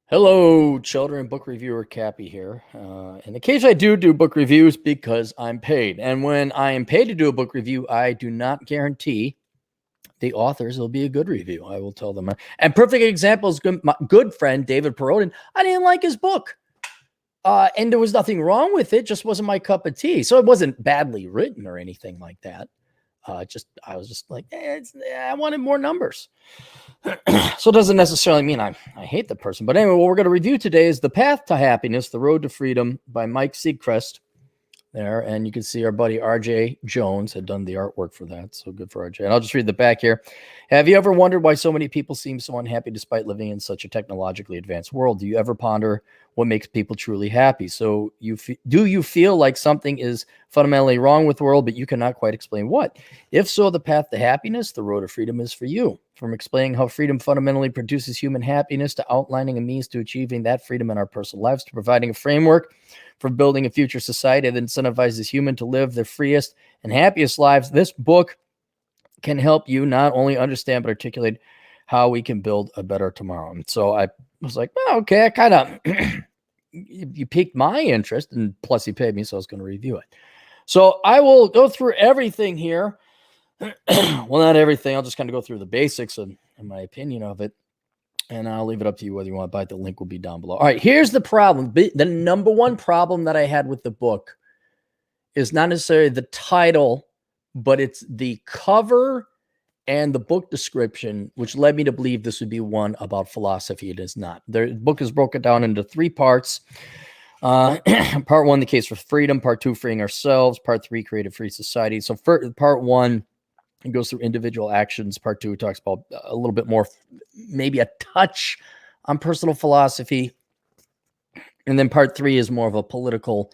Hello, children. Book reviewer Cappy here. And occasionally I do book reviews because I'm paid. And when I am paid to do a book review, I do not guarantee the authors will be a good review. I will tell them. And perfect example is my good friend David Perodin. I didn't like his book. And there was nothing wrong with it. Just wasn't my cup of tea. So it wasn't badly written or anything like that. I was just like, I wanted more numbers. So it doesn't necessarily mean I hate the person. But anyway, what we're going to review today is The Path to Happiness, The Road to Freedom by Mike Seacrest there. And you can see our buddy RJ Jones had done the artwork for that. So good for RJ. And I'll just read the back here. Have you ever wondered why so many people seem so unhappy despite living in such a technologically advanced world? Do you ever ponder what makes people truly happy? So do you feel like something is fundamentally wrong with the world, but you cannot quite explain what? If so, the path to happiness, the road to freedom is for you. From explaining how freedom fundamentally produces human happiness to outlining a means to achieving that freedom in our personal lives to providing a framework for building a future society that incentivizes humans to live their freest and happiest lives, this book can help you not only understand but articulate how we can build a better tomorrow. And so I was like, well, okay, I kind of you piqued my interest, and plus he paid me, so I was going to review it. So I will go through everything here. Well, not everything. I'll just kind of go through the basics and my opinion of it. And I'll leave it up to you whether you want to buy it. The link will be down below. All right, here's the problem. The number one problem that I had with the book is not necessarily the title, but it's the cover and the book description, which led me to believe this would be one about philosophy. It is not. The book is broken down into 3 parts. Part 1, the case for freedom. Part 2, freeing ourselves. Part 3, create a free society. So for part 1, it goes through individual actions. Part 2, it talks about a little bit more, maybe a touch on personal philosophy. And then part 3 is more of a political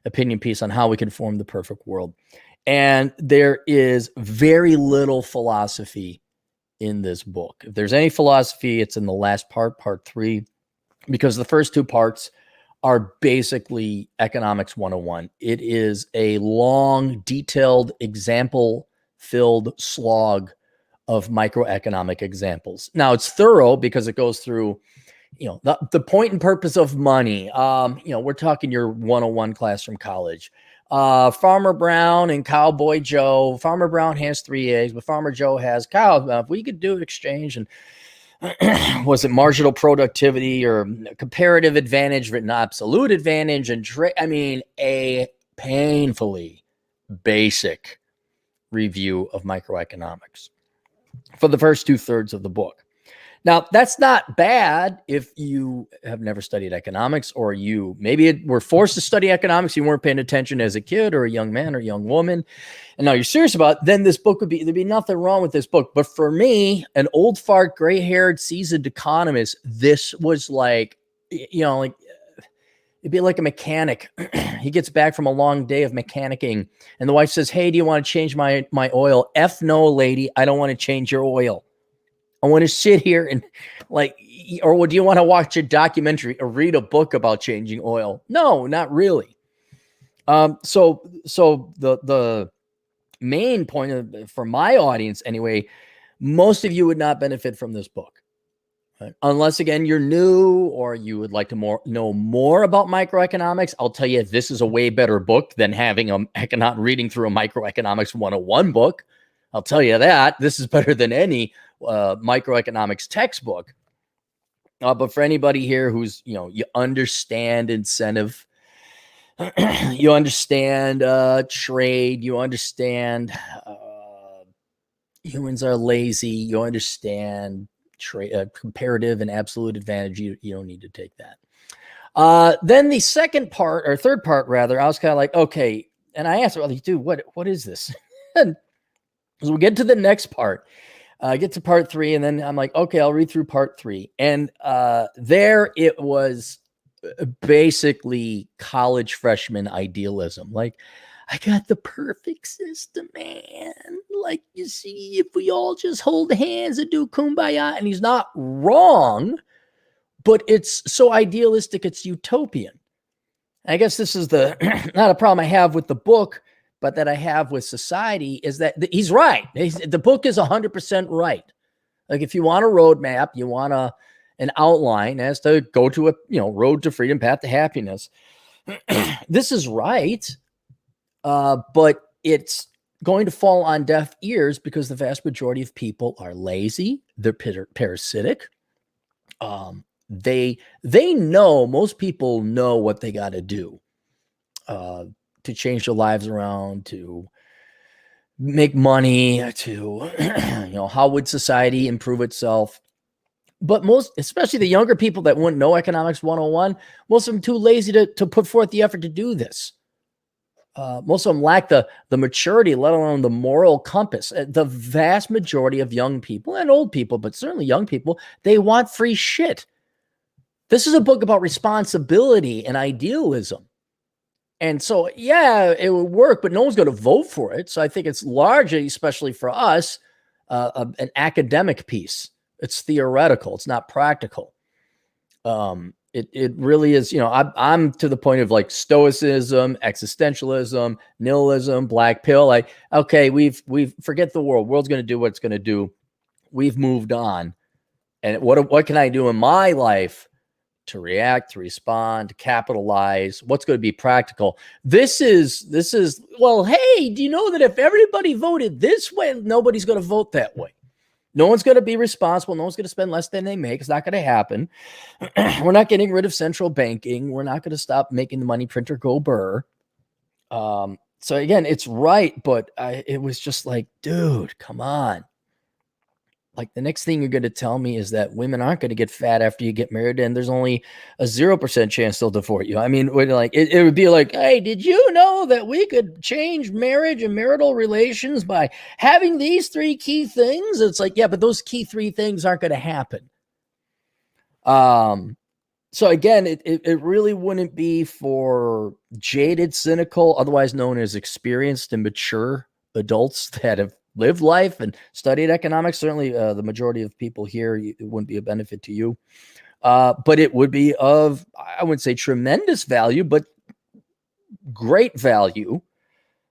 opinion piece on how we can form the perfect world. And there is very little philosophy in this book. If there's any philosophy, it's in the last part, part 3, because the first 2 parts are basically economics 101. It is a long, detailed, example-filled slog of microeconomic examples. Now, it's thorough because it goes through, the point and purpose of money. We're talking your 101 class from college. Farmer Brown and Cowboy Joe. Farmer Brown has 3 eggs, but Farmer Joe has cows. If we could do exchange and was it marginal productivity or comparative advantage written absolute advantage and a painfully basic review of microeconomics for the first 2/3 of the book. Now, that's not bad if you have never studied economics, or you maybe were forced to study economics, you weren't paying attention as a kid or a young man or young woman, and now you're serious about it, then this book there'd be nothing wrong with this book. But for me, an old fart, gray-haired, seasoned economist, this was like, it'd be like a mechanic. He gets back from a long day of mechanicking, and the wife says, hey, do you want to change my oil? F no, lady, I don't want to change your oil. I want to sit here and or do you want to watch a documentary or read a book about changing oil? No, not really. So the main point for my audience anyway, most of you would not benefit from this book. Right? Unless, again, you're new or you would like to know more about microeconomics. I'll tell you, this is a way better book than having reading through a microeconomics 101 book. I'll tell you that. This is better than any microeconomics textbook. But for anybody here who's, you understand incentive, you understand trade, you understand humans are lazy, you understand comparative and absolute advantage, you don't need to take that. Then the second part, or third part rather, I was kind of like, okay. And I asked, dude, what is this? And so we get to the next part. Get to part 3, and then I'm like, okay, I'll read through part 3. And there it was basically college freshman idealism. Like, I got the perfect system, man. Like, you see, if we all just hold hands and do kumbaya, and he's not wrong, but it's so idealistic, it's utopian. I guess this is not a problem I have with the book, but that I have with society, is that he's right. The book is 100% right. Like, if you want a roadmap, you want an outline as to go to a road to freedom, path to happiness. This is right, but it's going to fall on deaf ears because the vast majority of people are lazy. They're parasitic. They know, most people know what they got to do to change their lives around, to make money, to how would society improve itself. But most, especially the younger people that wouldn't know economics 101, most of them too lazy to put forth the effort to do this. Most of them lack the maturity, let alone the moral compass. The vast majority of young people and old people, but certainly young people, they want free shit. This is a book about responsibility and idealism. And so, yeah, it would work, but no one's going to vote for it. So I think it's largely, especially for us, an academic piece. It's theoretical. It's not practical. It really is, I'm to the point of like stoicism, existentialism, nihilism, black pill. Like, okay, we've forget the world. World's going to do what it's going to do. We've moved on. And what can I do in my life to react, to respond, to capitalize? What's going to be practical? This is, well, hey, do you know that if everybody voted this way, nobody's going to vote that way? No one's going to be responsible. No one's going to spend less than they make. It's not going to happen. We're not getting rid of central banking. We're not going to stop making the money printer go burr. So again, it's right, but it was just like, dude, come on. Like, the next thing you're going to tell me is that women aren't going to get fat after you get married, and there's only a 0% chance they'll divorce you. I mean, it would be like, hey, did you know that we could change marriage and marital relations by having these 3 key things? It's like, yeah, but those key 3 things aren't going to happen. So again, it really wouldn't be for jaded, cynical, otherwise known as experienced and mature adults that have lived life and studied economics. Certainly the majority of people here, it wouldn't be a benefit to you. But it would be of, I wouldn't say tremendous value, but great value,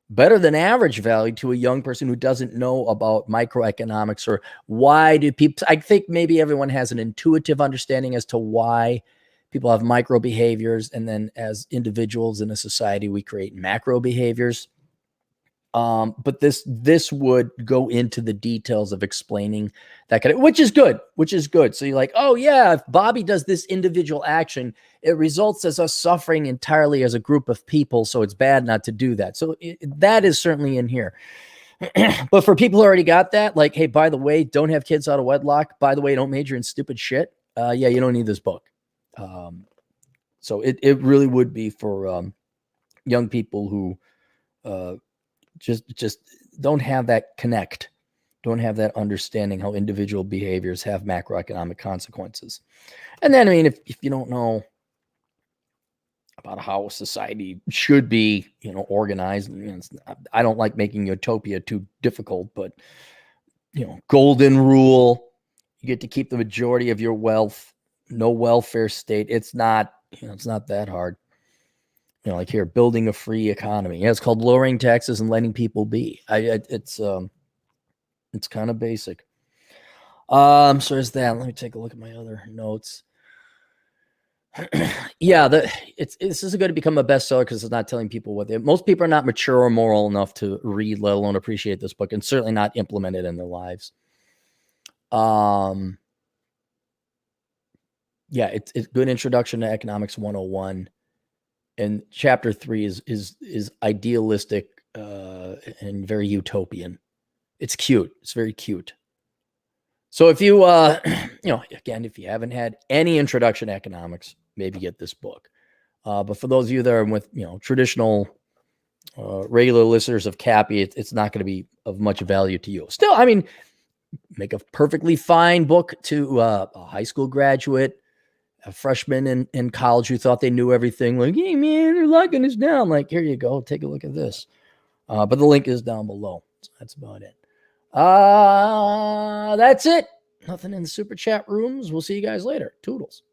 better than average value to a young person who doesn't know about microeconomics, or why do people, I think maybe everyone has an intuitive understanding as to why people have micro behaviors. And then as individuals in a society, we create macro behaviors. But this would go into the details of explaining that kind of, which is good. So you're like, oh yeah, if Bobby does this individual action, it results as us suffering entirely as a group of people. So it's bad not to do that. So that is certainly in here. But for people who already got that, like, hey, by the way, don't have kids out of wedlock. By the way, don't major in stupid shit. Yeah, you don't need this book. So it really would be for young people who just don't have that connect, don't have that understanding how individual behaviors have macroeconomic consequences. And then, I mean, if you don't know about how society should be, organized, I don't like making utopia too difficult, but, golden rule, you get to keep the majority of your wealth, no welfare state. It's not, it's not that hard. Like here, building a free economy. Yeah, it's called lowering taxes and letting people be. It's kind of basic. So there's that. Let me take a look at my other notes. Yeah, this is going to become a bestseller because it's not telling people what most people are not mature or moral enough to read, let alone appreciate this book, and certainly not implement it in their lives. Yeah, it's good introduction to economics 101. And chapter 3 is idealistic and very utopian. It's cute. It's very cute. So if you, again, if you haven't had any introduction to economics, maybe get this book. But for those of you that are with, traditional, regular listeners of Cappy, it's not going to be of much value to you. Still, I mean, make a perfectly fine book to a high school graduate, a freshman in college who thought they knew everything. Like, hey man, they're locking us down. Like, here you go, take a look at this. But the link is down below. So that's about it. That's it. Nothing in the super chat rooms. We'll see you guys later. Toodles.